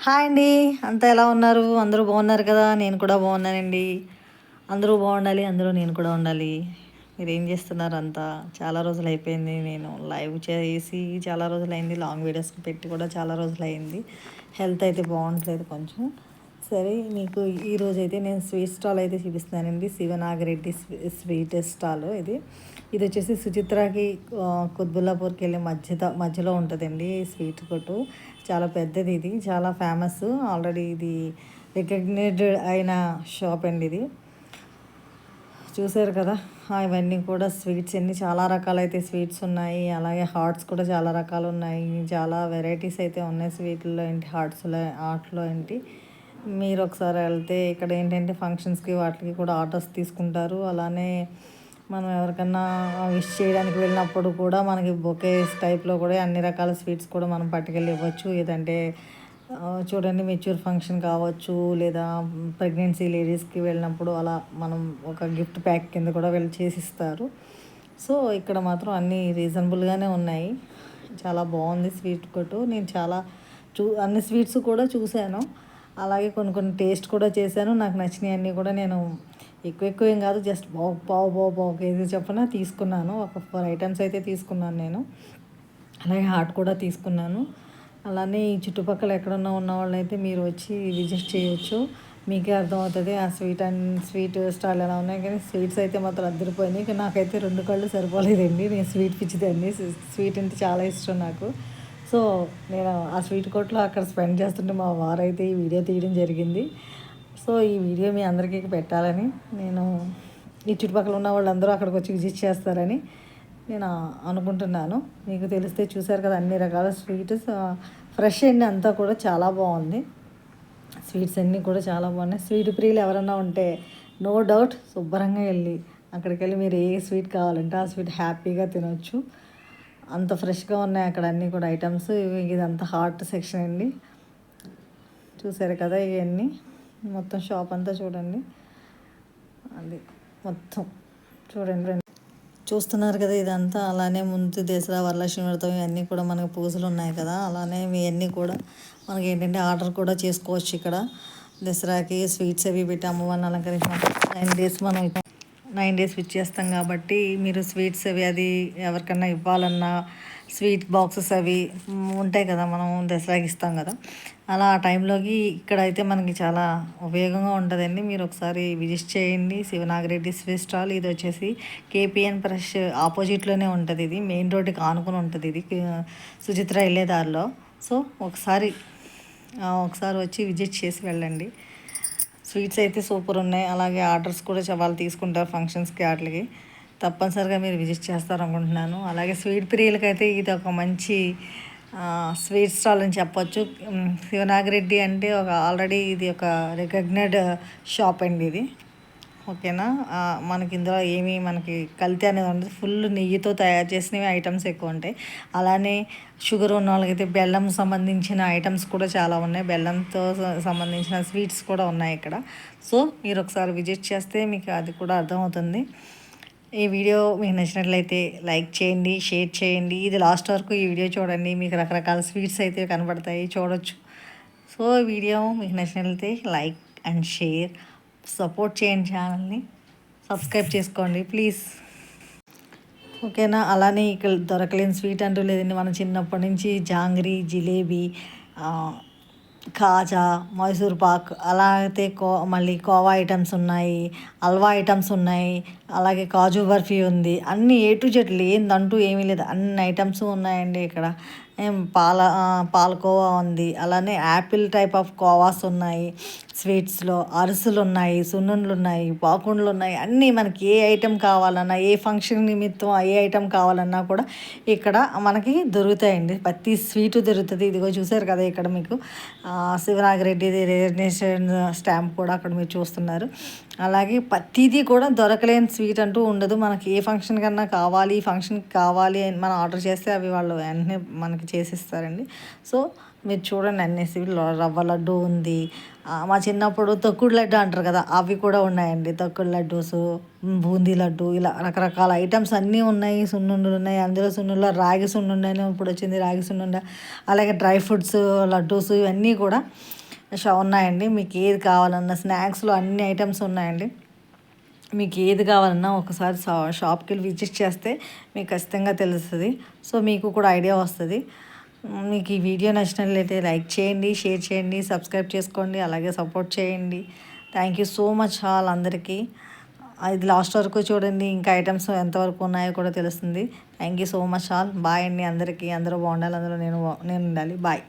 Hi అండి. అంతా ఎలా ఉన్నారు? అందరూ బాగున్నారు కదా? నేను కూడా బాగున్నానండి. అందరూ బాగుండాలి, అందులో నేను కూడా ఉండాలి. మీరేం చేస్తున్నారు అంతా? చాలా రోజులు అయిపోయింది నేను లైవ్ చేసి, చాలా రోజులైంది లాంగ్ వీడియోస్ పెట్టి కూడా చాలా రోజులైంది. హెల్త్ అయితే బాగుంటలేదు కొంచెం. సరే, మీకు ఈరోజు అయితే నేను స్వీట్ స్టాల్ అయితే చూపిస్తున్నానండి. శివనాగిరెడ్డి స్వీట్ స్టాల్ ఇది. ఇది వచ్చేసి సుచిత్రకి కుత్బుల్లాపూర్కి వెళ్ళే మధ్యలో ఉంటుందండి స్వీట్ కొట్టు. చాలా పెద్దది, ఇది చాలా ఫేమస్. ఆల్రెడీ ఇది రికగ్నైజ్డ్ అయిన షాప్ అండి ఇది. చూసారు కదా, ఇవన్నీ కూడా స్వీట్స్ అన్నీ చాలా రకాలైతే స్వీట్స్ ఉన్నాయి. అలాగే హాట్స్ కూడా చాలా రకాలు ఉన్నాయి. చాలా వెరైటీస్ అయితే ఉన్నాయి స్వీట్లో ఏంటి, హాట్స్లో ఆర్ట్లో ఏంటి. మీరు ఒకసారి వెళ్తే ఇక్కడ ఏంటంటే ఫంక్షన్స్కి వాటికి కూడా ఆర్డర్స్ తీసుకుంటారు. అలానే మనం ఎవరికన్నా విష్ చేయడానికి వెళ్ళినప్పుడు కూడా మనకి బొకేస్ టైప్లో కూడా అన్ని రకాల స్వీట్స్ కూడా మనం పట్టుకెళ్ళి ఇవ్వచ్చు. ఏదంటే చూడండి, మెచ్యూర్ ఫంక్షన్ కావచ్చు, లేదా ప్రెగ్నెన్సీ లేడీస్కి వెళ్ళినప్పుడు అలా మనం ఒక గిఫ్ట్ ప్యాక్ కింద కూడా వెళ్ళి చేసిస్తారు. సో ఇక్కడ మాత్రం అన్నీ రీజనబుల్గానే ఉన్నాయి. చాలా బాగుంది స్వీట్ కొట్టు. నేను చాలా అన్ని స్వీట్స్ కూడా చూశాను. అలాగే కొన్ని టేస్ట్ కూడా చేశాను. నాకు నచ్చినవి అన్నీ కూడా నేను ఎక్కువ ఏం కాదు, జస్ట్ పావు కేజీ చొప్పున తీసుకున్నాను. ఒక 4 ఐటమ్స్ అయితే తీసుకున్నాను నేను. అలాగే హాట్ కూడా తీసుకున్నాను. అలానే ఈ చుట్టుపక్కల ఎక్కడన్నా ఉన్న వాళ్ళైతే మీరు వచ్చి విజిట్ చేయొచ్చు. మీకే అర్థమవుతుంది ఆ స్వీట్ స్టాల్ ఎలా ఉన్నాయి. కానీ స్వీట్స్ అయితే మాత్రం అద్దరిపోయినాయి. కానీ నాకైతే 2 కళ్ళు సరిపోలేదండి. నేను స్వీట్ పిచ్చిదాన్ని. స్వీట్ అంటే చాలా ఇష్టం నాకు. సో నేను ఆ స్వీట్ కోర్ట్లో అక్కడ స్పెండ్ చేస్తుంటే మా వారైతే ఈ వీడియో తీయడం జరిగింది. సో ఈ వీడియో మీ అందరికీ పెట్టాలని, నేను ఈ చుట్టుపక్కల ఉన్న వాళ్ళందరూ అక్కడికి వచ్చి విజిట్ చేస్తారని నేను అనుకుంటున్నాను. మీకు తెలిస్తే చూసారు కదా, అన్ని రకాల స్వీట్స్ ఫ్రెష్ అండి, అంతా కూడా చాలా బాగుంది. స్వీట్స్ అన్నీ కూడా చాలా బాగున్నాయి. స్వీట్ ప్రియులు ఎవరన్నా ఉంటే నో డౌట్ శుభ్రంగా వెళ్ళి అక్కడికి వెళ్ళి మీరు ఏ స్వీట్ కావాలంటే ఆ స్వీట్ హ్యాపీగా తినొచ్చు. అంత ఫ్రెష్గా ఉన్నాయి అక్కడ అన్నీ కూడా ఐటమ్స్. ఇదంతా హాట్ సెక్షన్ అండి. చూసారు కదా, ఇవన్నీ మొత్తం షాప్ అంతా చూడండి. అది మొత్తం చూడండి, చూస్తున్నారు కదా ఇదంతా. అలానే ముందు దసరా, వరలక్ష్మి వ్రతం ఇవన్నీ కూడా మనకు పూజలు ఉన్నాయి కదా, అలానే ఇవన్నీ కూడా మనకి ఏంటంటే ఆర్డర్ కూడా చేసుకోవచ్చు. ఇక్కడ దసరాకి స్వీట్స్ అవి పెట్టి అమ్మవారిని అలంకరించాం. 9 days మనం 9 days ఇచ్చేస్తాం కాబట్టి మీరు స్వీట్స్ అవి అది ఎవరికన్నా ఇవ్వాలన్నా స్వీట్ బాక్సెస్ అవి ఉంటాయి కదా, మనం దసరాకి ఇస్తాం కదా, అలా ఆ టైంలోకి ఇక్కడైతే మనకి చాలా ఉపయోగంగా ఉంటుందండి. మీరు ఒకసారి విజిట్ చేయండి. Siva Nagi Reddy sweet stall. ఇది వచ్చేసి కేపీఎన్ ఫ్రెష్ ఆపోజిట్లోనే ఉంటుంది. ఇది మెయిన్ రోడ్డుకి ఆనుకుని ఉంటుంది. ఇది సుచిత్ర వెళ్ళే దారిలో. సో ఒకసారి వచ్చి విజిట్ చేసి వెళ్ళండి. స్వీట్స్ అయితే సూపర్ ఉన్నాయి. అలాగే ఆర్డర్స్ కూడా వాళ్ళు తీసుకుంటారు ఫంక్షన్స్కి వాటికి. తప్పనిసరిగా మీరు విజిట్ చేస్తారనుకుంటున్నాను. అలాగే స్వీట్ ప్రియులకైతే ఇది ఒక మంచి స్వీట్ స్టాల్ అని చెప్పొచ్చు. శివనాగిరెడ్డి అంటే ఆల్రెడీ ఇది ఒక రికగ్నైజ్డ్ షాప్ అండి ఇది. ఓకేనా, మనకి ఇందులో ఏమీ మనకి కల్తీ అనేది ఉండదు. ఫుల్ నెయ్యితో తయారు చేసినవి ఐటమ్స్ ఎక్కువ ఉంటాయి. అలానే షుగర్ ఉన్న వాళ్ళకైతే బెల్లం సంబంధించిన ఐటమ్స్ కూడా చాలా ఉన్నాయి. బెల్లంతో సంబంధించిన స్వీట్స్ కూడా ఉన్నాయి ఇక్కడ. సో మీరు ఒకసారి విజిట్ చేస్తే మీకు అది కూడా అర్థమవుతుంది. ఈ వీడియో మీకు నచ్చినట్లయితే లైక్ చేయండి, షేర్ చేయండి. ఇది లాస్ట్ వరకు ఈ వీడియో చూడండి. మీకు రకరకాల స్వీట్స్ అయితే కనబడతాయి, చూడొచ్చు. సో వీడియో మీకు నచ్చినట్లయితే లైక్ అండ్ షేర్, సపోర్ట్ చేయండి. ఛానల్ని సబ్స్క్రైబ్ చేసుకోండి ప్లీజ్. ఓకేనా. అలానే ఇక్కడ దొరకలేని స్వీట్ అంటూ లేదండి. మన చిన్నప్పటి నుంచి జాంగ్రీ, జిలేబీ, కాజా, మైసూర్ పాక్, అలా అయితే మళ్ళీ కోవా ఐటమ్స్ ఉన్నాయి, హల్వా ఐటమ్స్ ఉన్నాయి, అలాగే కాజు బర్ఫీ ఉంది. అన్నీ A to Z లేదంటూ ఏమీ లేదు, అన్ని ఐటమ్స్ ఉన్నాయండి ఇక్కడ. పాలకోవా ఉంది, అలానే యాపిల్ టైప్ ఆఫ్ కోవాస్ ఉన్నాయి, స్వీట్స్లో అరిసెలు ఉన్నాయి, సున్నుండ్లు ఉన్నాయి, పాకుండ్లు ఉన్నాయి. అన్నీ మనకి ఏ ఐటెం కావాలన్నా, ఏ ఫంక్షన్ నిమిత్తం ఏ ఐటెం కావాలన్నా కూడా ఇక్కడ మనకి దొరుకుతాయండి. ప్రతి స్వీటు దొరుకుతుంది. ఇదిగో చూసారు కదా, ఇక్కడ మీకు శివనాగిరెడ్డి రిజిగ్నేషన్ స్టాంప్ కూడా అక్కడ మీరు చూస్తున్నారు. అలాగే ప్రతిదీ కూడా దొరకలేని స్వీట్ అంటూ ఉండదు. మనకి ఏ ఫంక్షన్ కన్నా కావాలి, ఈ ఫంక్షన్కి కావాలి అని మనం ఆర్డర్ చేస్తే అవి వాళ్ళు వెంటనే మనకి చేసిస్తారండి. సో మీరు చూడండి అనేసి రవ్వ లడ్డు ఉంది. మా చిన్నప్పుడు తొక్కుడు లడ్డు అంటారు కదా, అవి కూడా ఉన్నాయండి. తొక్కుడు లడ్డూసు, బూందీ లడ్డు, ఇలా రకరకాల ఐటమ్స్ అన్నీ ఉన్నాయి. సున్నుండలు ఉన్నాయి. అందులో సున్నుండలో రాగి సున్నుండ అని ఇప్పుడు వచ్చింది, రాగి సున్నుండ. అలాగే డ్రై ఫ్రూట్స్ లడ్డూస్ ఇవన్నీ కూడా ఉన్నాయండి. మీకు ఏది కావాలన్నా స్నాక్స్లో అన్ని ఐటమ్స్ ఉన్నాయండి. మీకు ఏది కావాలన్నా ఒకసారి షాప్కి వెళ్ళి విజిట్ చేస్తే మీకు ఖచ్చితంగా తెలుస్తుంది. సో మీకు కూడా ఐడియా వస్తుంది. మీకు ఈ వీడియో నచ్చినట్లయితే లైక్ చేయండి, షేర్ చేయండి, సబ్స్క్రైబ్ చేసుకోండి, అలాగే సపోర్ట్ చేయండి. Thank you so much all అందరికీ. ఇది లాస్ట్ వరకు చూడండి, ఇంకా ఐటమ్స్ ఎంతవరకు ఉన్నాయో కూడా తెలుస్తుంది. Thank you so much all. Bye అండి అందరికీ. అందరూ బాగుండాలి, అందులో నేను ఉండాలి. బాయ్.